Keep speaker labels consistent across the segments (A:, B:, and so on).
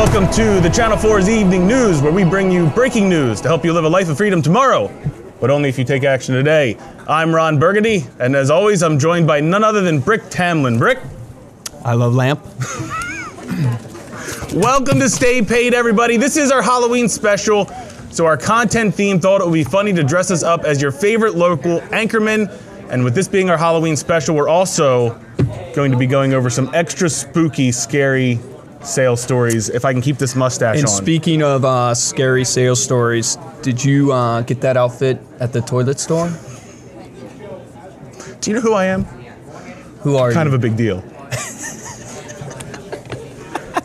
A: welcome to the Channel 4's Evening News, where we bring you breaking news to help you live a life of freedom tomorrow, but only if you take action today. I'm Ron Burgundy, and as always, I'm joined by none other than Brick Tamlin. Brick?
B: I love lamp.
A: Welcome to Stay Paid, everybody. This is our Halloween special, so our content theme thought it would be funny to dress us up as your favorite local anchorman, and with this being our Halloween special, we're also going to be going over some extra spooky, scary sales stories, if I can keep this mustache on.
B: And speaking of scary sales stories, did you get that outfit at the toilet store?
A: Do you know who I am?
B: Who are you?
A: Kind of a big deal.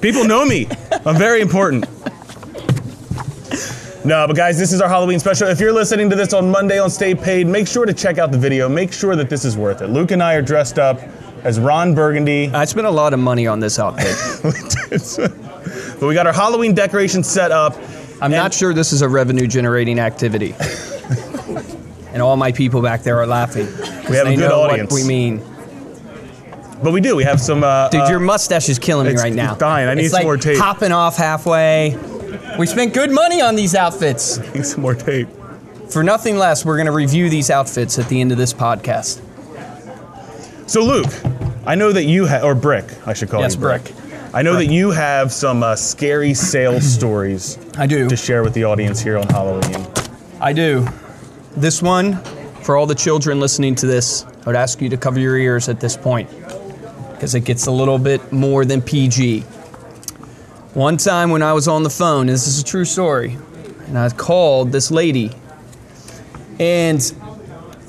A: People know me. I'm very important. No, but guys, this is our Halloween special. If you're listening to this on Monday on Stay Paid, make sure to check out the video. Make sure that this is worth it. Luke and I are dressed up as Ron Burgundy.
B: I spent a lot of money on this outfit.
A: But we got our Halloween decorations set up.
B: I'm not sure this is a revenue-generating activity. And all my people back there are laughing.
A: We have a good audience.
B: What we mean.
A: But we do. We have some...
B: Dude, your mustache is killing me right now.
A: It's dying. I need some more tape.
B: It's like popping off halfway. We spent good money on these outfits.
A: I need some more tape.
B: For nothing less, we're going to review these outfits at the end of this podcast.
A: So, Luke, I know that you have... Or Brick, I should call you Brick.
B: Yes, Brick.
A: I know that you have some scary sales stories.
B: I do.
A: To share with the audience here on Halloween.
B: I do. This one, for all the children listening to this, I would ask you to cover your ears at this point, because it gets a little bit more than PG. One time when I was on the phone, and this is a true story, and I called this lady, and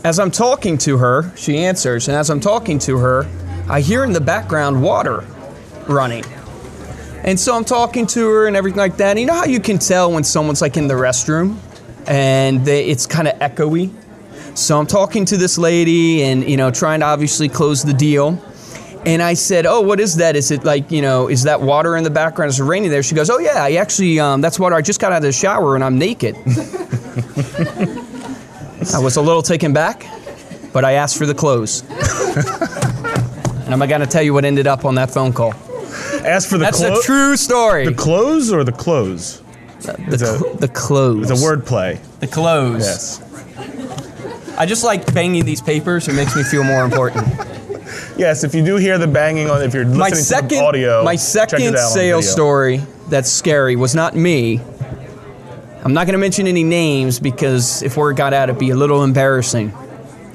B: as I'm talking to her, she answers, and as I'm talking to her, I hear in the background water running. And so I'm talking to her and everything like that. And you know how you can tell when someone's like in the restroom and it's kind of echoey? So I'm talking to this lady and, you know, trying to obviously close the deal. And I said, oh, what is that? Is it like, you know, is that water in the background? Is it raining there? She goes, oh, yeah, I actually, that's water. I just got out of the shower and I'm naked. I was a little taken back, but I asked for the clothes. And I'm going to tell you what ended up on that phone call.
A: Ask for the clothes?
B: That's a true story.
A: The clothes or the clothes?
B: The clothes.
A: It's a word play.
B: The clothes.
A: Yes.
B: I just like banging these papers. It makes me feel more important.
A: Yes, if you do hear the banging on, if you're listening to the audio,
B: my second sales story that's scary was not me. I'm not going to mention any names because if word got out, it'd be a little embarrassing.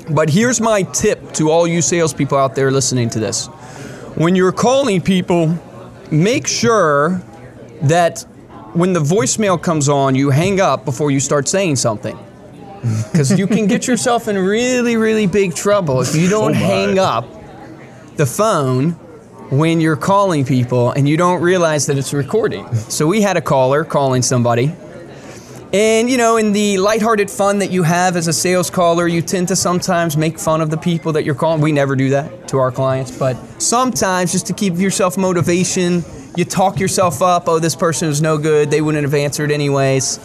B: But here's my tip to all you salespeople out there listening to this. When you're calling people, make sure that when the voicemail comes on, you hang up before you start saying something. Because you can get yourself in really, really big trouble if you don't hang up the phone when you're calling people and you don't realize that it's recording. So we had a caller calling somebody. And, you know, in the lighthearted fun that you have as a sales caller, you tend to sometimes make fun of the people that you're calling. We never do that to our clients, but sometimes just to keep yourself motivation, you talk yourself up. Oh, this person was no good. They wouldn't have answered anyways.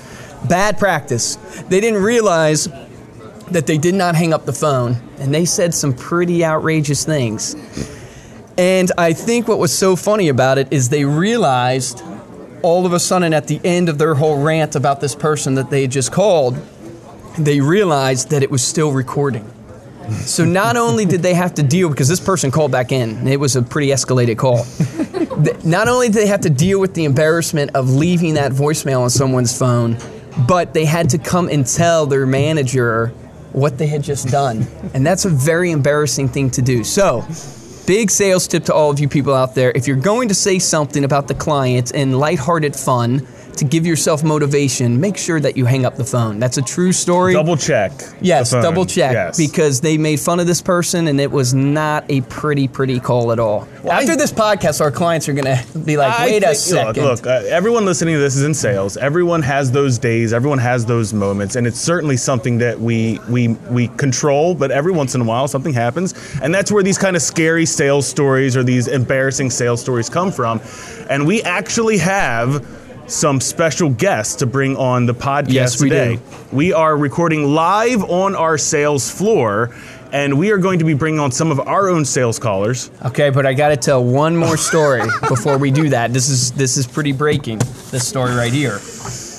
B: Bad practice. They didn't realize that they did not hang up the phone, and they said some pretty outrageous things. And I think what was so funny about it is they realized all of a sudden at the end of their whole rant about this person that they had just called, they realized that it was still recording. So not only did they have to deal, because this person called back in, and it was a pretty escalated call. Not only did they have to deal with the embarrassment of leaving that voicemail on someone's phone, but they had to come and tell their manager what they had just done. And that's a very embarrassing thing to do. So, big sales tip to all of you people out there. If you're going to say something about the client in lighthearted fun to give yourself motivation, make sure that you hang up the phone. That's a true story.
A: Double check.
B: Yes, double check.
A: Yes.
B: Because they made fun of this person and it was not a pretty call at all. Well, after this podcast, our clients are going to be like, wait a second.
A: Look, everyone listening to this is in sales. Everyone has those days. Everyone has those moments. And it's certainly something that we control, but every once in a while something happens. And that's where these kind of scary sales stories or these embarrassing sales stories come from. And we actually have some special guests to bring on the podcast today.
B: Do.
A: We are recording live on our sales floor, and we are going to be bringing on some of our own sales callers.
B: Okay, but I got to tell one more story before we do that. This is pretty breaking, this story right here.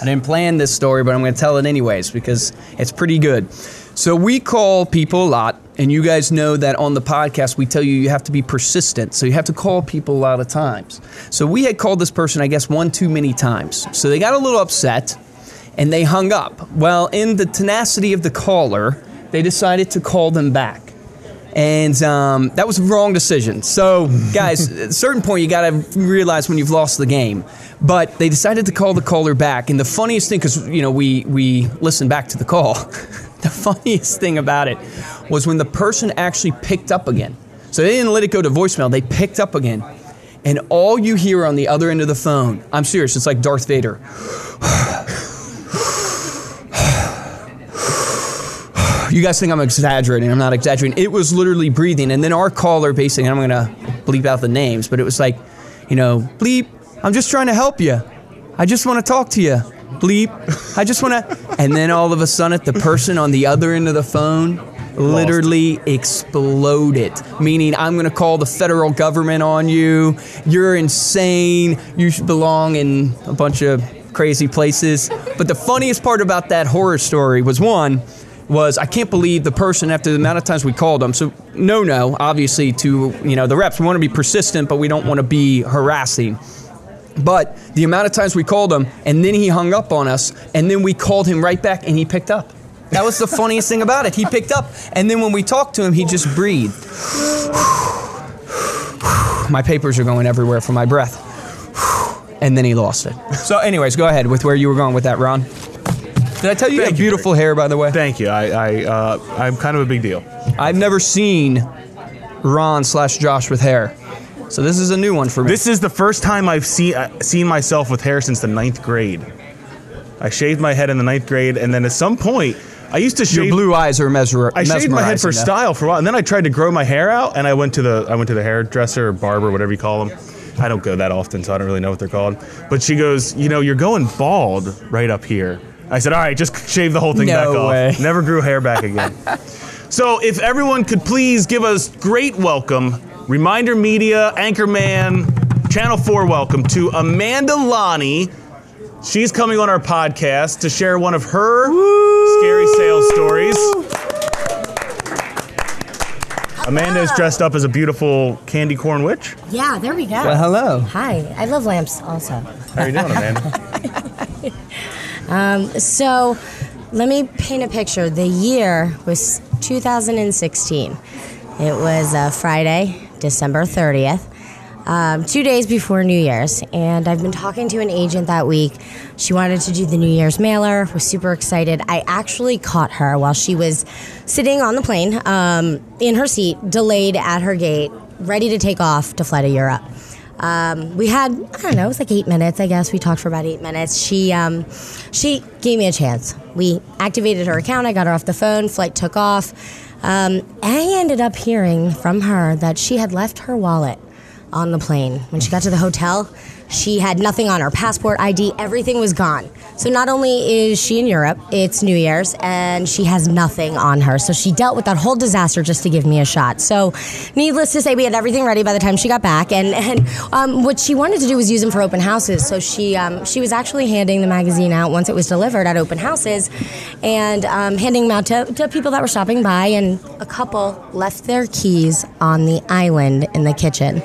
B: I didn't plan this story, but I'm going to tell it anyways because it's pretty good. So we call people a lot, and you guys know that on the podcast we tell you have to be persistent, so you have to call people a lot of times. So we had called this person, I guess, one too many times. So they got a little upset, and they hung up. Well, in the tenacity of the caller, they decided to call them back. And that was a wrong decision. So, guys, at a certain point, you got to realize when you've lost the game. But they decided to call the caller back. And the funniest thing, because, we listened back to the call. The funniest thing about it was when the person actually picked up again. So they didn't let it go to voicemail. They picked up again. And all you hear on the other end of the phone, I'm serious, it's like Darth Vader. You guys think I'm exaggerating. I'm not exaggerating. It was literally breathing. And then our caller, basically, I'm going to bleep out the names, but it was like, bleep, I'm just trying to help you. I just want to talk to you. Bleep, I just want to. And then all of a sudden, the person on the other end of the phone literally exploded. Meaning, I'm going to call the federal government on you. You're insane. You should belong in a bunch of crazy places. But the funniest part about that horror story was I can't believe the person, after the amount of times we called them. So no, obviously to the reps, we want to be persistent, but we don't want to be harassing. But the amount of times we called him, and then he hung up on us, and then we called him right back, and he picked up. That was the funniest thing about it. He picked up, and then when we talked to him, he just breathed. My papers are going everywhere from my breath. And then he lost it. So anyways, go ahead with where you were going with that, Ron. Did I tell you have beautiful hair, by the way?
A: Thank you. I'm kind of a big deal.
B: I've never seen Ron/Josh with hair. So this is a new one for me.
A: This is the first time I've seen myself with hair since the 9th grade. I shaved my head in the 9th grade, and then at some point, I used to shave.
B: Your blue eyes are mesmerizing.
A: I shaved my head for style for a while, and then I tried to grow my hair out, and I went to the hairdresser or barber, whatever you call them. I don't go that often, so I don't really know what they're called. But she goes, you're going bald right up here. I said, all right, just shave the whole thing back off. Never grew hair back again. So if everyone could please give us great welcome, Reminder Media, Anchorman, Channel 4 welcome to Amanda Lonnie. She's coming on our podcast to share one of her scary sales stories. Amanda is dressed up as a beautiful candy corn witch.
C: Yeah, there we go.
B: Well, hello.
C: Hi. I love lamps also.
A: How are you doing, Amanda?
C: So let me paint a picture. The year was 2016. It was Friday, December 30th. 2 days before New Year's, and I've been talking to an agent that week. She wanted to do the New Year's mailer, was super excited. I actually caught her while she was sitting on the plane in her seat, delayed at her gate, ready to take off to fly to Europe. We had, I don't know, it was like 8 minutes, I guess. We talked for about 8 minutes. She gave me a chance. We activated her account. I got her off the phone. Flight took off. I ended up hearing from her that she had left her wallet on the plane. When she got to the hotel, she had nothing on her, passport, ID, everything was gone. So not only is she in Europe, it's New Year's, and she has nothing on her. So she dealt with that whole disaster just to give me a shot. So needless to say, we had everything ready by the time she got back. And what she wanted to do was use them for open houses. So she was actually handing the magazine out once it was delivered at open houses, and handing them out to people that were stopping by. And a couple left their keys on the island in the kitchen.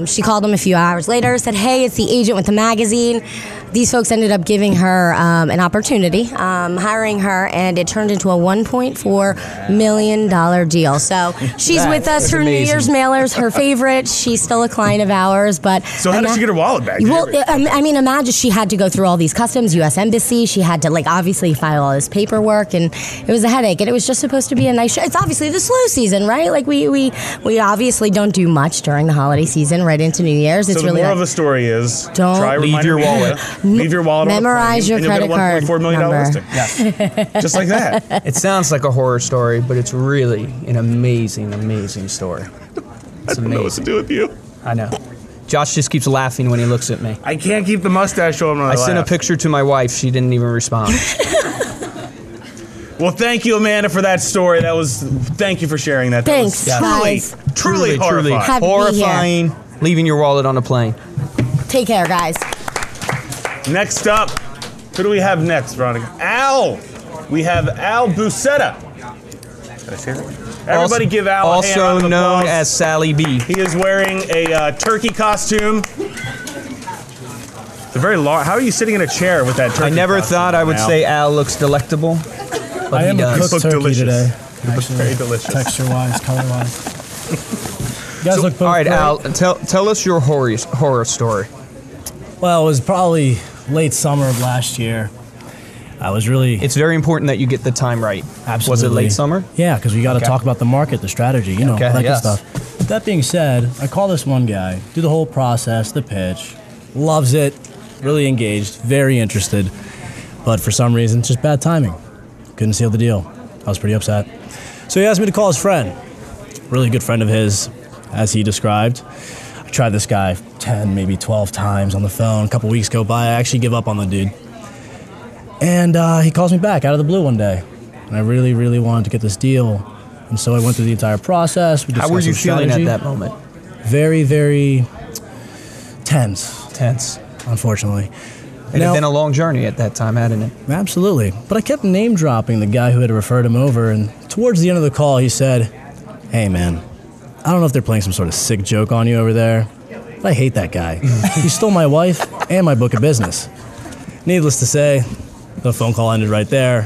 C: She called them a few hours later, said, hey, it's the agent with the magazine. These folks ended up giving her an opportunity, hiring her, and it turned into a $1.4 million deal. So she's with us. Her amazing. New Year's mailer's her favorite. She's still a client of ours. But
A: so how did she get her wallet back?
C: Well, I mean, imagine she had to go through all these customs, U.S. Embassy. She had to, obviously file all this paperwork, and it was a headache. And it was just supposed to be a nice show. It's obviously the slow season, right? We obviously don't do much during the holiday season right into New Year's. It's
A: so
C: really
A: the moral of the story is
C: don't
A: try
B: leave your wallet.
A: Leave your wallet.
C: Memorize your credit card
A: $1.4 million
C: number.
A: listing. Yeah. Just like that.
B: It sounds like a horror story, but it's really an amazing, amazing story.
A: It's I don't know what to do with you.
B: I know. Josh just keeps laughing when he looks at me.
A: I can't keep the mustache on when I
B: sent a picture to my wife. She didn't even respond.
A: Well, thank you, Amanda, for that story. Thank you for sharing that.
C: Thanks,
A: that was
C: guys.
A: truly horrifying.
C: Happy to be
B: Horrifying. Leaving your wallet on a plane.
C: Take care, guys.
A: Next up, who do we have next, Veronica? Al. We have Al Busetta. Did I say that? Everybody give Al a hand.
B: Also known as Sally B.
A: He is wearing a turkey costume. It's a very large. How are you sitting in a chair with that turkey?
B: I never thought I would say Al looks delectable, but
D: I am
B: he
D: a
B: does.
D: cooked
A: Look
D: turkey
A: delicious.
D: today.
A: Looks very delicious.
D: Texture-wise, color-wise. You guys look both
B: All right,
D: great.
B: Al, tell us your horror story.
D: Well, it was probably late summer of last year. I was really...
B: It's very important that you get the time right.
D: Absolutely.
B: Was it late summer?
D: Yeah, because we got to talk about the market, the strategy, you know, all that good stuff. With that being said, I call this one guy, do the whole process, the pitch, loves it, really engaged, very interested, but for some reason, it's just bad timing. Couldn't seal the deal. I was pretty upset. So he asked me to call his friend, really good friend of his, as he described. I tried this guy 10, maybe 12 times on the phone. A couple weeks go by, I actually give up on the dude. And he calls me back out of the blue one day. And I really, really wanted to get this deal. And so I went through the entire process.
B: How were you feeling at that moment?
D: Very, very tense.
B: Tense.
D: Unfortunately.
B: It had been a long journey at that time, hadn't it?
D: Absolutely. But I kept name dropping the guy who had referred him over. And towards the end of the call, he said, "Hey, man, I don't know if they're playing some sort of sick joke on you over there, but I hate that guy. He stole my wife and my book of business." Needless to say, the phone call ended right there,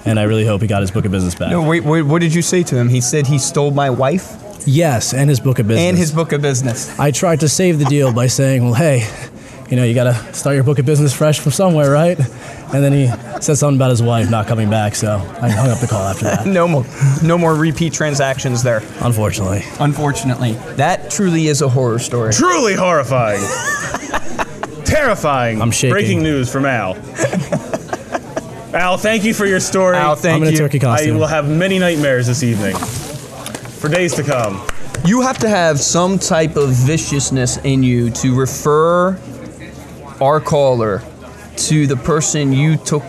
D: and I really hope he got his book of business back.
B: No, wait, what did you say to him? He said he stole my wife?
D: Yes, and his book of business.
B: And his book of business.
D: I tried to save the deal by saying, well, hey, you know, you got to start your book of business fresh from somewhere, right? And then he said something about his wife not coming back, so I hung up the call after that.
B: No more repeat transactions there.
D: Unfortunately.
B: Unfortunately. That truly is a horror story.
A: Truly horrifying. Terrifying.
D: I'm shaking.
A: Breaking news from Al. Al, thank you for your story.
B: Al, thank
D: I'm in
B: you.
D: a turkey costume.
A: I will have many nightmares this evening. For days to come.
B: You have to have some type of viciousness in you to refer our caller to the person you took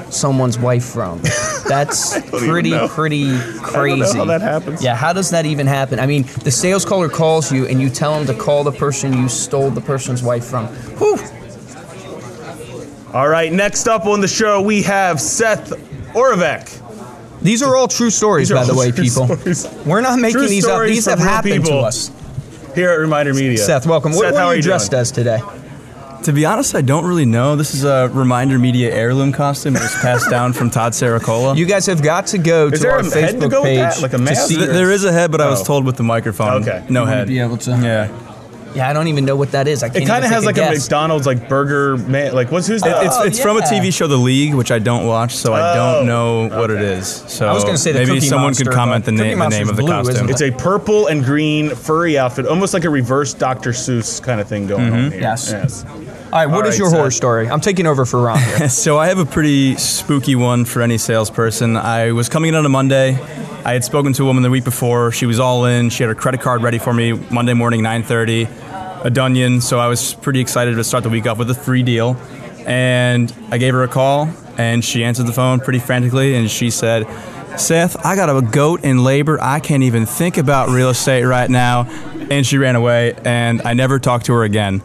B: someone's wife from. That's pretty crazy.
A: I don't know how that happens.
B: Yeah, how does that even happen? I mean, the sales caller calls you and you tell him to call the person you stole the person's wife from. Whew.
A: All right, next up on the show, we have Seth Oravec.
B: These are all true stories, by the way, people. We're not making these up. These have happened to us.
A: Here at Reminder Media.
B: Seth, welcome.
A: Seth,
B: what
A: how
B: are
A: are
B: you dressed
A: doing?
B: as today?
E: To be honest, I don't really know. This is a Reminder Media heirloom costume. It was passed down from Todd Saracola.
B: You guys have got to go
A: Is
B: to
A: there
B: our
A: a head to
B: Facebook
A: go with
B: page
A: that? Like a
B: to
A: mask?
B: see.
E: There is a head, but I was
A: Oh.
E: told with the microphone.
A: Okay.
E: No
B: You wouldn't
E: head.
B: be able to.
E: Yeah.
B: Yeah, I don't even know what that is. I can't
A: It kind of
B: even
A: has
B: take
A: like a
B: guess.
A: McDonald's like burger man. Like who's that?
E: It's from a TV show, The League, which I don't watch, so I don't know what it is. So
B: I was going to say the
E: maybe
B: Cookie
E: someone
B: Monster,
E: could comment
B: but
E: the
B: Cookie
E: name
B: Monster's
E: of the
B: blue,
E: costume.
B: isn't it?
A: It's a purple and green furry outfit, almost like a reverse Dr. Seuss kind of thing going on here.
B: Yes.
A: Yes.
B: All right, what is your horror story? I'm taking over for Ron here.
E: So I have a pretty spooky one for any salesperson. I was coming in on a Monday. I had spoken to a woman the week before. She was all in. She had her credit card ready for me Monday morning, 9:30. A Dunyan, so I was pretty excited to start the week off with a free deal. And I gave her a call, and she answered the phone pretty frantically, and she said, "Seth, I got a goat in labor. I can't even think about real estate right now." And she ran away, and I never talked to her again.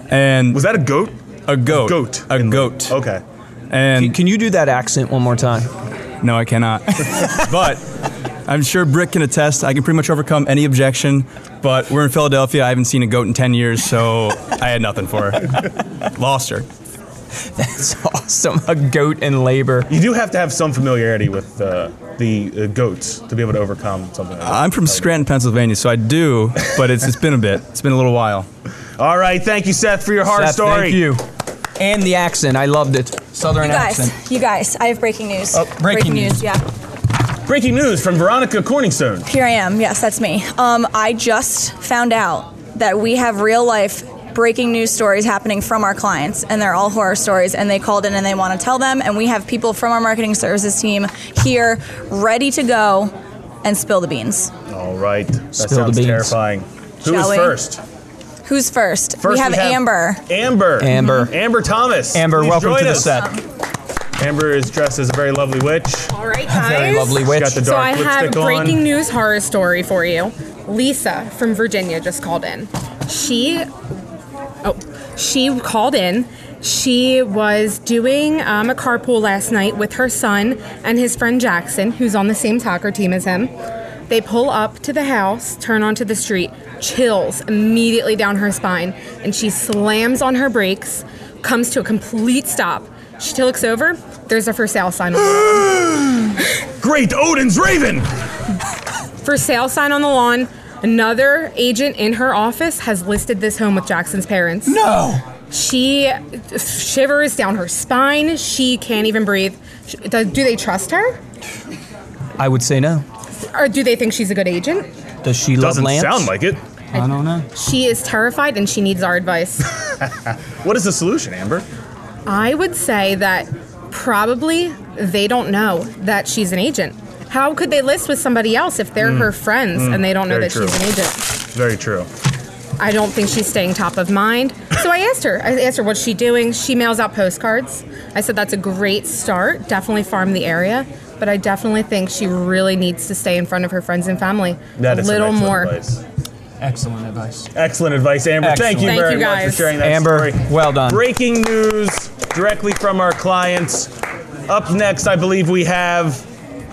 E: And
A: Was that a goat?
E: a goat?
A: Goat.
E: A goat.
A: Okay.
E: And
B: Can you do that accent one more time?
E: no, I cannot. But I'm sure Brick can attest. I can pretty much overcome any objection. But we're in Philadelphia. I haven't seen a goat in 10 years, so I had nothing for her. Lost her.
B: That's awesome. A goat in labor.
A: You do have to have some familiarity with the goats to be able to overcome something like that.
E: I'm from Scranton, Pennsylvania, so I do, but it's been a bit. It's been a little while.
A: All right, thank you, Seth, for your horror
B: Seth,
A: story.
B: Thank you. And the accent. I loved it. Southern accent.
F: You guys, I have breaking news.
B: Oh, breaking news.
F: Yeah.
A: Breaking news from Veronica Corningstone.
F: Here I am. Yes, that's me. I just found out that we have real life breaking news stories happening from our clients, and they're all horror stories, and they called in and they want to tell them, and we have people from our marketing services team here ready to go and spill the beans.
A: All right. That
B: Spill the
A: sounds
B: beans.
A: terrifying. Who
F: Shall
A: is
F: we?
A: first?
F: Who's first?
A: First
F: we have Amber.
A: Amber.
B: Amber.
A: Amber Thomas.
B: Amber,
A: Please
B: welcome
A: join
B: to the
A: us.
B: set.
A: Amber is dressed as a very lovely witch.
G: All right, guys.
B: Very lovely witch.
A: Got the
G: So
A: dark
G: I have
A: lipstick
G: breaking
A: on.
G: news horror story for you. Lisa from Virginia just called in. She called in. She was doing a carpool last night with her son and his friend Jackson, who's on the same soccer team as him. They pull up to the house, turn onto the street, chills immediately down her spine, and she slams on her brakes, comes to a complete stop. She looks over, there's a for sale sign on the lawn.
A: Great Odin's Raven!
G: For sale sign on the lawn. Another agent in her office has listed this home with Jackson's parents.
B: No!
G: She shivers down her spine. She can't even breathe. Do they trust her?
B: I would say no.
G: Or do they think she's a good agent?
B: Does she love
A: Doesn't
B: Lance?
A: sound like it.
B: I don't know.
G: She is terrified and she needs our advice.
A: What is the solution, Amber?
G: I would say that probably they don't know that she's an agent. How could they list with somebody else if they're her friends and they don't know that she's an agent?
A: Very true.
G: I don't think she's staying top of mind. So I asked her what's she doing. She mails out postcards. I said that's a great start. Definitely farm the area. But I definitely think she really needs to stay in front of her friends and family
A: That
G: a
A: is
G: little
A: some
G: more.
A: advice.
B: Excellent advice.
A: Excellent advice, Amber.
B: Excellent.
A: Thank you
G: Thank
A: very
G: you,
A: much for
G: guys.
A: sharing that
B: Amber,
A: story.
B: well done.
A: Breaking news directly from our clients. Up next, I believe we have.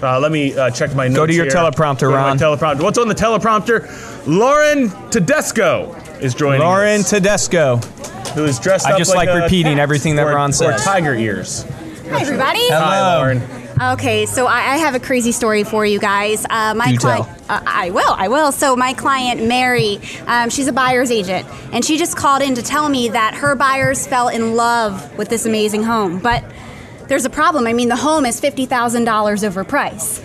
A: Let me check my notes.
B: Go to your
A: here.
B: teleprompter,
A: Go to my
B: Ron.
A: teleprompter. What's on the teleprompter? Lauren Tedesco is joining
B: Lauren
A: us,
B: Tedesco.
A: who is dressed
B: I
A: up
B: just like
A: a
B: repeating
A: cat
B: everything that
A: or,
B: Ron
A: or
B: says.
A: tiger ears.
H: Hi, everybody.
A: Hi, Lauren.
H: Okay, so I have a crazy story for you guys. My
B: Do
H: client,
B: tell.
H: I will. So my client, Mary, she's a buyer's agent, and she just called in to tell me that her buyers fell in love with this amazing home. But there's a problem. I mean, the home is $50,000 overpriced.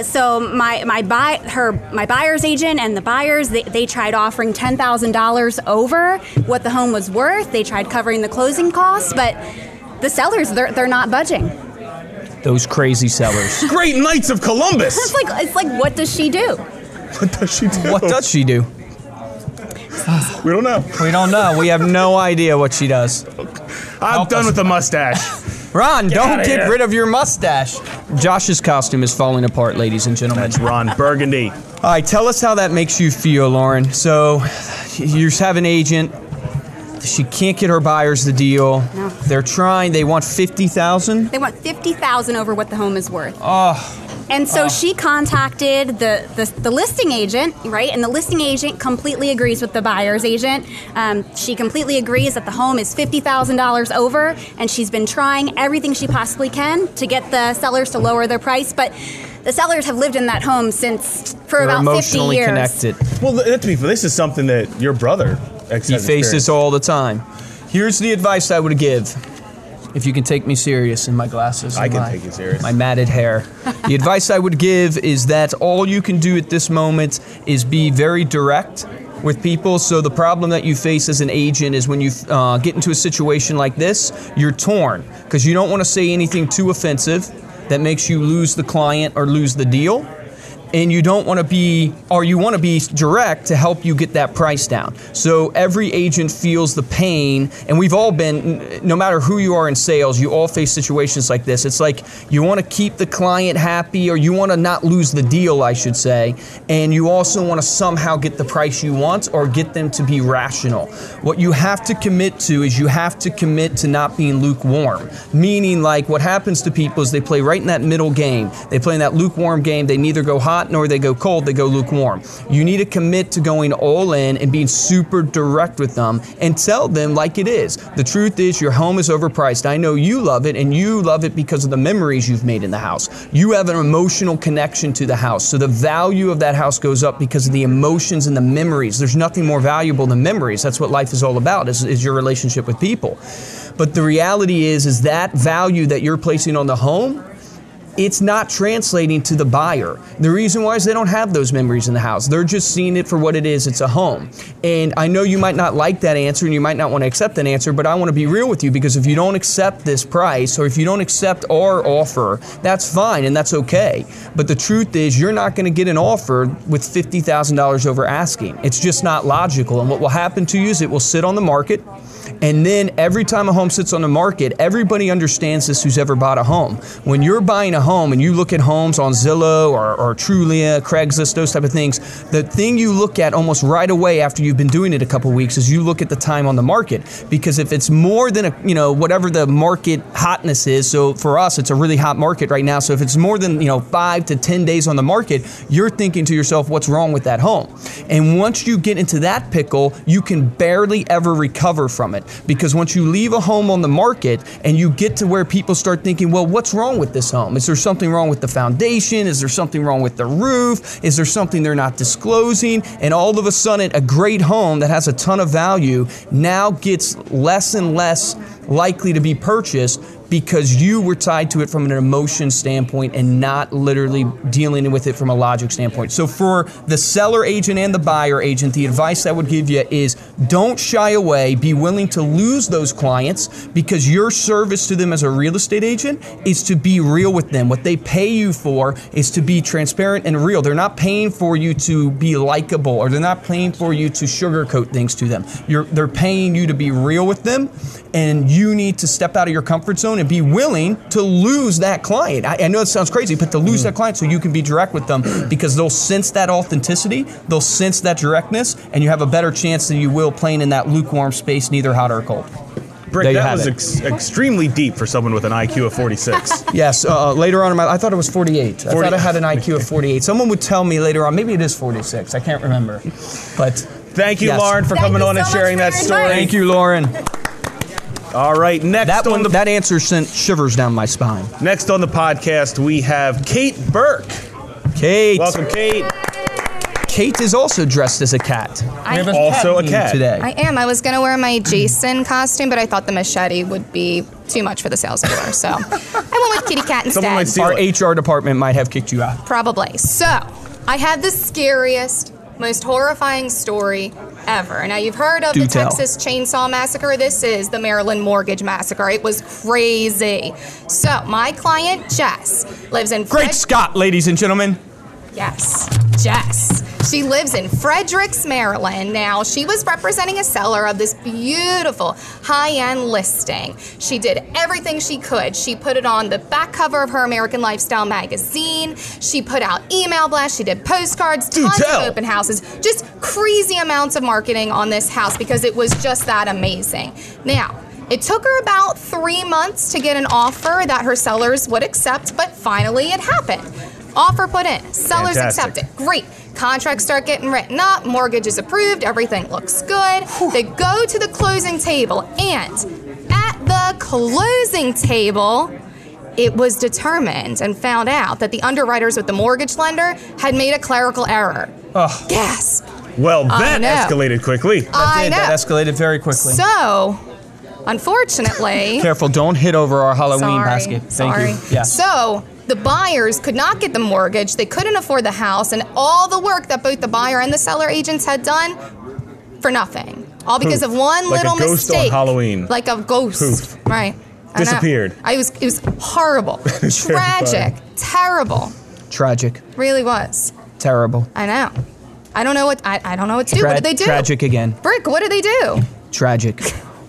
H: So my buyer's agent and the buyers, they tried offering $10,000 over what the home was worth. They tried covering the closing costs, but the sellers, they're not budging.
B: Those crazy sellers.
A: Great Knights of Columbus.
H: It's like, what does she do?
A: What does she do?
B: What does she do?
A: We don't know.
B: We don't know. We have no idea what she does.
A: I'm done with the mustache.
B: Ron, don't
A: outta
B: get
A: here.
B: rid of your mustache. Josh's costume is falling apart, ladies and gentlemen.
A: That's Ron Burgundy.
B: All right, tell us how that makes you feel, Lauren. So, you just have an agent. She can't get her buyers the deal.
H: No.
B: They're trying. They want $50,000.
H: They want $50,000 over what the home is worth.
B: Oh,
H: And so she contacted the listing agent, right? And the listing agent completely agrees with the buyer's agent. She completely agrees that the home is $50,000 over, and she's been trying everything she possibly can to get the sellers to lower their price. But the sellers have lived in that home for
B: they're
H: about 50
B: emotionally
H: years.
B: connected.
A: Well, to be fair, this is something that your brother
B: He faces all the time. Here's the advice I would give. If you can take me serious in my glasses.
A: I
B: and
A: can take you serious.
B: My matted hair. The advice I would give is that all you can do at this moment is be very direct with people. So the problem that you face as an agent is when you get into a situation like this, you're torn because you don't want to say anything too offensive that makes you lose the client or lose the deal. And you don't want to be, or you want to be direct to help you get that price down. So every agent feels the pain, and we've all been, no matter who you are in sales, you all face situations like this. It's like you want to keep the client happy, or you want to not lose the deal, I should say, and you also want to somehow get the price you want or get them to be rational. What you have to commit to is you have to commit to not being lukewarm, meaning like what happens to people is they play right in that middle game. They play in that lukewarm game. They neither go hot nor they go cold, they go lukewarm. You need to commit to going all in and being super direct with them and tell them like it is. The truth is your home is overpriced. I know you love it, and you love it because of the memories you've made in the house. You have an emotional connection to the house. So the value of that house goes up because of the emotions and the memories. There's nothing more valuable than memories. That's what life is all about, is your relationship with people. But the reality is that value that you're placing on the home, it's not translating to the buyer. The reason why is they don't have those memories in the house. They're just seeing it for what it is. It's a home. And I know you might not like that answer and you might not want to accept that answer, but I want to be real with you, because if you don't accept this price or if you don't accept our offer, that's fine and that's okay. But the truth is you're not going to get an offer with $50,000 over asking. It's just not logical. And what will happen to you is it will sit on the market. And then every time a home sits on the market, everybody understands this who's ever bought a home. When you're buying a home and you look at homes on Zillow or Trulia, Craigslist, those type of things, the thing you look at almost right away after you've been doing it a couple weeks is you look at the time on the market. Because if it's more than whatever the market hotness is, so for us it's a really hot market right now, so if it's more than 5 to 10 days on the market, you're thinking to yourself, what's wrong with that home? And once you get into that pickle, you can barely ever recover from it. Because once you leave a home on the market and you get to where people start thinking, well, what's wrong with this home? Is there something wrong with the foundation? Is there something wrong with the roof? Is there something they're not disclosing? And all of a sudden, a great home that has a ton of value now gets less and less likely to be purchased because you were tied to it from an emotion standpoint and not literally dealing with it from a logic standpoint. So for the seller agent and the buyer agent, the advice I would give you is don't shy away. Be willing to lose those clients because your service to them as a real estate agent is to be real with them. What they pay you for is to be transparent and real. They're not paying for you to be likable, or they're not paying for you to sugarcoat things to them. They're paying you to be real with them, and you need to step out of your comfort zone and be willing to lose that client. I know it sounds crazy, but to lose that client so you can be direct with them, because they'll sense that authenticity, they'll sense that directness, and you have a better chance than you will playing in that lukewarm space, neither hot or cold.
A: Brick, that was extremely deep for someone with an IQ of 46.
B: Yes, later on I thought it was 48. I thought I had an IQ of 48. Someone would tell me later on, maybe it is 46. I can't remember. But
A: thank you, Lauren, for coming on and sharing that story.
B: Thank you, Lauren.
A: All right, next
B: that answer sent shivers down my spine.
A: Next on the podcast, we have Kate Burke.
B: Kate.
A: Welcome, Kate.
B: Kate is also dressed as a cat.
A: I'm also a cat
B: today.
I: I am. I was going to wear my Jason costume, but I thought the machete would be too much for the sales floor, so I went with kitty cat instead.
B: Our HR department might have kicked you out.
I: Probably. So, I have the scariest, most horrifying story ever. Now, you've heard of the Texas Chainsaw Massacre. This is the Maryland Mortgage Massacre. It was crazy. So, my client, Jess, lives in...
B: Great Scott, ladies and gentlemen.
I: Yes, Jess. She lives in Fredericks, Maryland. Now, she was representing a seller of this beautiful high-end listing. She did everything she could. She put it on the back cover of her American Lifestyle magazine. She put out email blasts. She did postcards, tons of open houses. Just crazy amounts of marketing on this house because it was just that amazing. Now, it took her about 3 months to get an offer that her sellers would accept, but finally it happened. Offer put in, sellers accept it. Great. Contracts start getting written up, mortgage is approved, everything looks good. They go to the closing table, and at the closing table, it was determined and found out that the underwriters with the mortgage lender had made a clerical error. Gasp.
A: Well, that escalated quickly.
B: That escalated very quickly.
I: So, unfortunately...
B: Careful, don't hit over our Halloween basket. Thank you. Yeah.
I: So, the buyers could not get the mortgage, they couldn't afford the house, and all the work that both the buyer and the seller agents had done for nothing. All because of one little mistake. Like a ghost on
A: Halloween.
I: Like a ghost. Right.
A: Disappeared.
I: It was horrible. Tragic. Terrible.
B: Tragic.
I: Really was.
B: Terrible.
I: I know. I don't know what to do. What did they do?
B: Tragic again.
I: Brick, what did they do?
B: Tragic.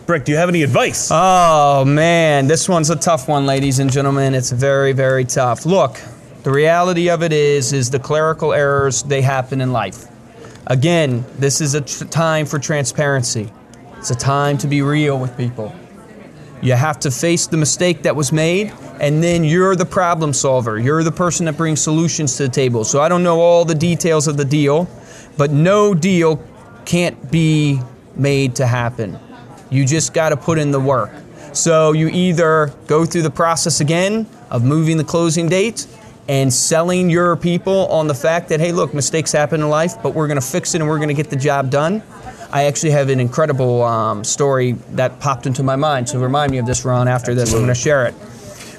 A: Brick, do you have any advice?
B: Oh, man. This one's a tough one, ladies and gentlemen. It's very, very tough. Look, the reality of it is the clerical errors, they happen in life. Again, this is a time for transparency. It's a time to be real with people. You have to face the mistake that was made, and then you're the problem solver. You're the person that brings solutions to the table. So I don't know all the details of the deal, but no deal can't be made to happen. You just got to put in the work. So you either go through the process again of moving the closing date and selling your people on the fact that, hey, look, mistakes happen in life, but we're going to fix it and we're going to get the job done. I actually have an incredible story that popped into my mind, so remind me of this, Ron, after this. I'm going to share it.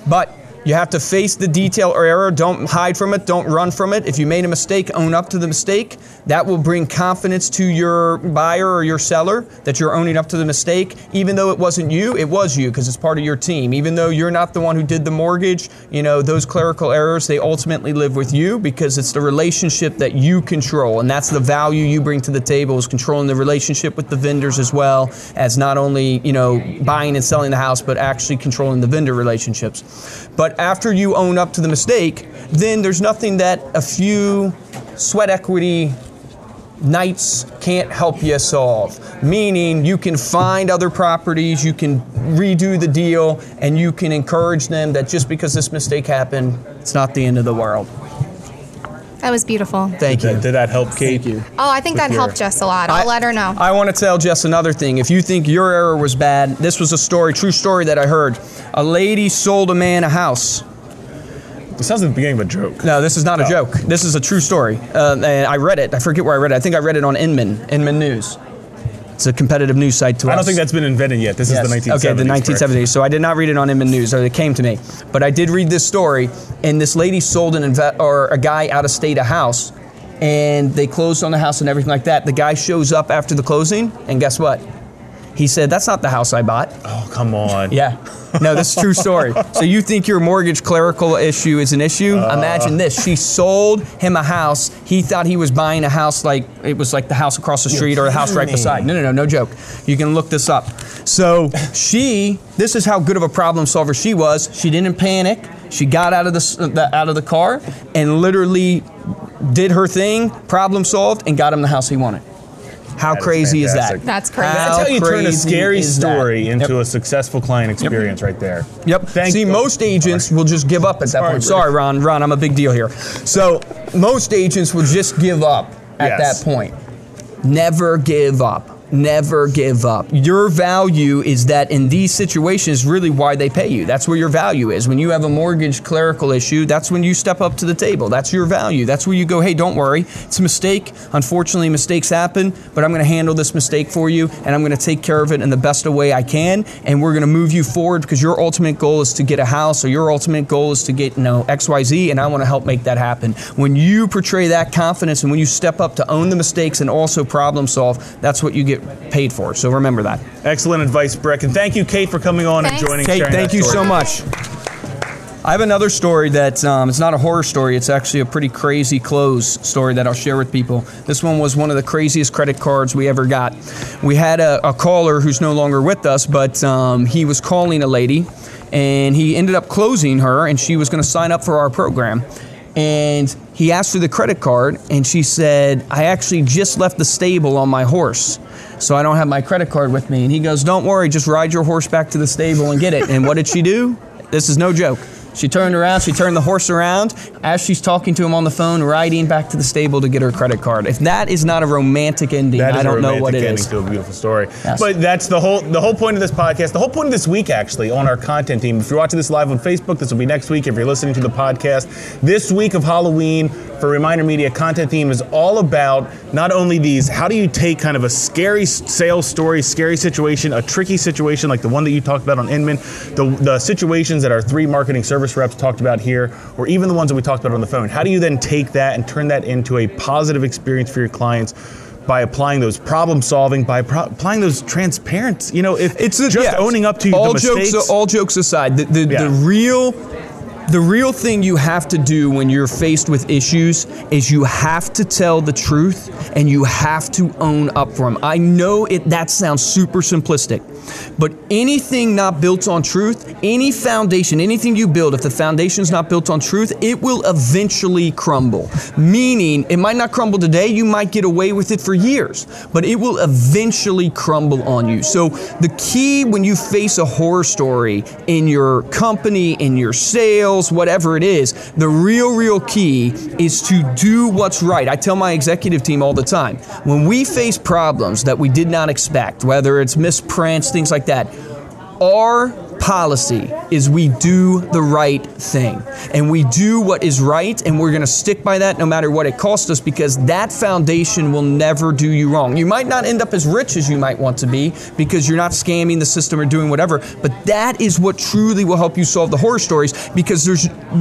B: But You have to face the detail or error. Don't hide from it. Don't run from it. If you made a mistake, own up to the mistake. That will bring confidence to your buyer or your seller that you're owning up to the mistake. Even though it wasn't you, it was you because it's part of your team. Even though you're not the one who did the mortgage, you know, those clerical errors, they ultimately live with you because it's the relationship that you control. And that's the value you bring to the table, is controlling the relationship with the vendors as well as not only, you know, buying and selling the house, but actually controlling the vendor relationships. But after you own up to the mistake, then there's nothing that a few sweat equity nights can't help you solve. Meaning you can find other properties, you can redo the deal, and you can encourage them that just because this mistake happened, it's not the end of the world.
I: That was beautiful.
B: Thank you.
A: Did that help, Kate?
B: Thank you.
I: Oh, I think that helped Jess a lot. I'll let her know.
B: I want to tell Jess another thing. If you think your error was bad, this was a story, true story that I heard. A lady sold a man a house.
A: It sounds like the beginning of a joke.
B: No, this is not a joke. This is a true story. And I read it. I forget where I read it. I think I read it on Inman News. It's a competitive news site to us.
A: I don't think that's been invented yet. This is the 1970s.
B: Okay, the 1970s. Correct? So I did not read it on Inman News, or it came to me. But I did read this story, and this lady sold a guy out of state a house, and they closed on the house and everything like that. The guy shows up after the closing, and guess what? He said, "That's not the house I bought."
A: Oh, come on.
B: Yeah. No, this is a true story. So you think your mortgage clerical issue is an issue? Imagine this. She sold him a house. He thought he was buying a house like it was like the house across the street or the house right beside. No joke. You can look this up. So this is how good of a problem solver she was. She didn't panic. She got out of the car and literally did her thing, problem solved, and got him the house he wanted. How crazy is that?
I: That's crazy.
A: That's how you turn a scary story into a successful client experience right there.
B: Yep. See, most agents will just give up at that point. Sorry, Ron, I'm a big deal here. So most agents will just give up at that point. Never give up. Never give up. Your value is that in these situations really why they pay you. That's where your value is. When you have a mortgage clerical issue, that's when you step up to the table. That's your value. That's where you go, hey, don't worry. It's a mistake. Unfortunately, mistakes happen, but I'm going to handle this mistake for you, and I'm going to take care of it in the best way I can, and we're going to move you forward because your ultimate goal is to get a house, or your ultimate goal is to get, XYZ, and I want to help make that happen. When you portray that confidence and when you step up to own the mistakes and also problem solve, that's what you get paid for. So remember that.
A: Excellent advice, Breck. And thank you, Kate, for coming on and joining.
B: Kate, thank you so much. I have another story that it's not a horror story. It's actually a pretty crazy close story that I'll share with people. This one was one of the craziest credit cards we ever got. We had a caller who's no longer with us, but he was calling a lady, and he ended up closing her, and she was going to sign up for our program. And he asked her the credit card, and she said, "I actually just left the stable on my horse, so I don't have my credit card with me." And he goes, "Don't worry, just ride your horse back to the stable and get it." And what did she do? This is no joke. She turned around, she turned the horse around as she's talking to him on the phone, riding back to the stable to get her credit card. If that is not a romantic ending, I don't know what it is.
A: That is a romantic ending to a beautiful story. Yes. But that's the whole point of this podcast, the whole point of this week, actually, on our content team. If you're watching this live on Facebook, this will be next week. If you're listening to the podcast, this week of Halloween for Reminder Media content team is all about not only these, how do you take kind of a scary sales story, scary situation, a tricky situation like the one that you talked about on Inman, the situations that our 3 marketing service reps talked about here, or even the ones that we talked about on the phone. How do you then take that and turn that into a positive experience for your clients by applying those problem solving, by applying those transparency? If it's just owning up to the mistakes.
B: All jokes aside, the real thing you have to do when you're faced with issues is you have to tell the truth and you have to own up for them. I know that sounds super simplistic, but anything not built on truth, any foundation, anything you build, if the foundation's not built on truth, it will eventually crumble. Meaning, it might not crumble today, you might get away with it for years, but it will eventually crumble on you. So the key when you face a horror story in your company, in your sales, whatever it is, the real key is to do what's right. I tell my executive team all the time, when we face problems that we did not expect, whether it's misprints, things like that, our policy is we do the right thing. And we do what is right, and we're going to stick by that no matter what it costs us, because that foundation will never do you wrong. You might not end up as rich as you might want to be because you're not scamming the system or doing whatever, but that is what truly will help you solve the horror stories, because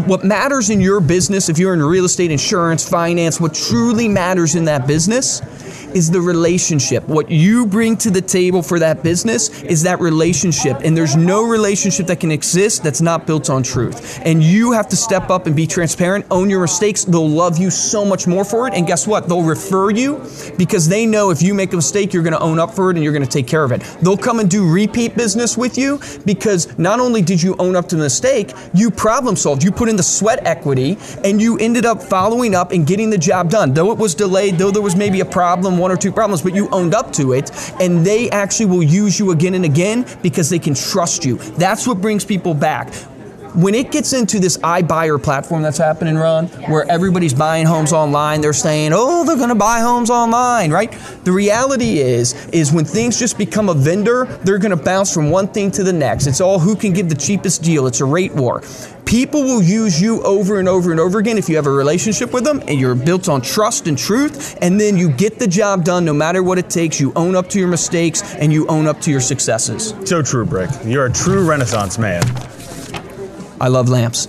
B: what matters in your business, if you're in real estate, insurance, finance, what truly matters in that business is the relationship. What you bring to the table for that business is that relationship. And there's no relationship that can exist that's not built on truth. And you have to step up and be transparent, own your mistakes. They'll love you so much more for it. And guess what? They'll refer you because they know if you make a mistake, you're going to own up for it and you're going to take care of it. They'll come and do repeat business with you because not only did you own up to the mistake, you problem solved. You put in the sweat equity and you ended up following up and getting the job done. Though it was delayed, though there was maybe a problem, 1 or 2 problems, but you owned up to it, and they actually will use you again and again because they can trust you. That's what brings people back. When it gets into this iBuyer platform that's happening, Ron, where everybody's buying homes online, they're saying, oh, they're going to buy homes online, right? The reality is when things just become a vendor, they're going to bounce from one thing to the next. It's all who can give the cheapest deal. It's a rate war. People will use you over and over and over again if you have a relationship with them and you're built on trust and truth, and then you get the job done no matter what it takes. You own up to your mistakes and you own up to your successes.
A: So true, Brick. You're a true Renaissance man.
B: I love lamps.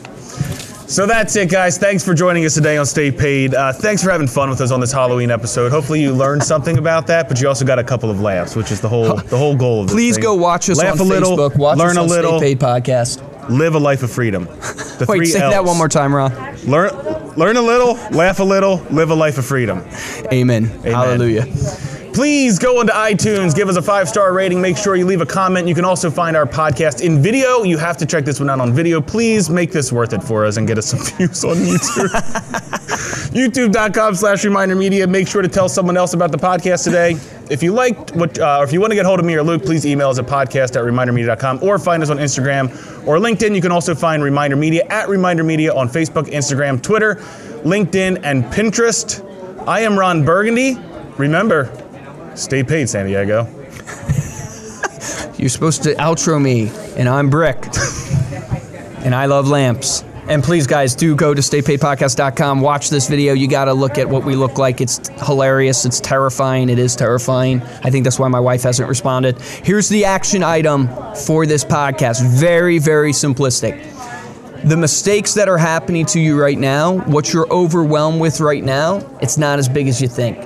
A: So that's it, guys. Thanks for joining us today on Stay Paid. Thanks for having fun with us on this Halloween episode. Hopefully you learned something about that, but you also got a couple of laughs, which is the whole goal of this
B: Please
A: thing.
B: go watch us
A: Laugh
B: on
A: a little,
B: Facebook. Watch
A: learn
B: us on
A: a little,
B: Stay Paid Podcast.
A: Live a life of freedom. The
B: Wait,
A: 3
B: say
A: L's.
B: that one more time, Ron.
A: Learn a little, laugh a little, live a life of freedom.
B: Amen. Hallelujah.
A: Please go into iTunes, give us a 5-star rating, make sure you leave a comment. You can also find our podcast in video. You have to check this one out on video. Please make this worth it for us and get us some views on YouTube. YouTube.com/ReminderMedia. Make sure to tell someone else about the podcast today. If you liked or if you want to get hold of me or Luke, please email us at podcast@ReminderMedia.com or find us on Instagram or LinkedIn. You can also find Reminder Media at Reminder Media on Facebook, Instagram, Twitter, LinkedIn, and Pinterest. I am Ron Burgundy. Remember, stay paid, San Diego.
B: You're supposed to outro me, and I'm Brick. And I love lamps. And please, guys, do go to staypaidpodcast.com. Watch this video. You got to look at what we look like. It's hilarious. It's terrifying. It is terrifying. I think that's why my wife hasn't responded. Here's the action item for this podcast. Very, very simplistic. The mistakes that are happening to you right now, what you're overwhelmed with right now, it's not as big as you think.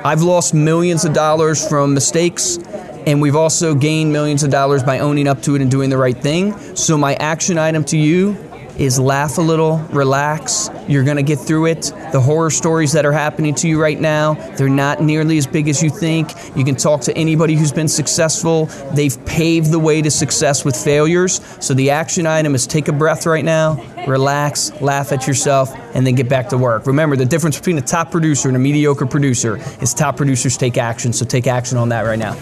B: I've lost millions of dollars from mistakes, and we've also gained millions of dollars by owning up to it and doing the right thing. So my action item to you is laugh a little, relax. You're going to get through it. The horror stories that are happening to you right now, they're not nearly as big as you think. You can talk to anybody who's been successful. They've paved the way to success with failures. So the action item is take a breath right now, relax, laugh at yourself, and then get back to work. Remember, the difference between a top producer and a mediocre producer is top producers take action. So take action on that right now.